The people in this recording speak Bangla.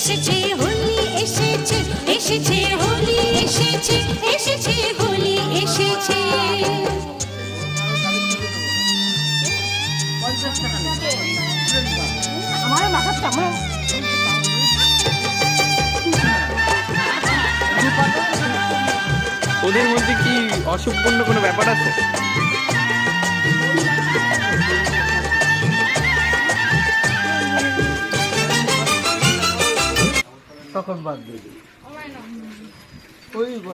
এসেছে হোলি এসেছে এসেছে হোলি এসেছে এসেছে হোলি এসেছে। আমার মাথার চামড়া ওদের মধ্যে কি অশুভপূর্ণ কোনো ব্যাপার আছে? তখন বাদ দিয়ে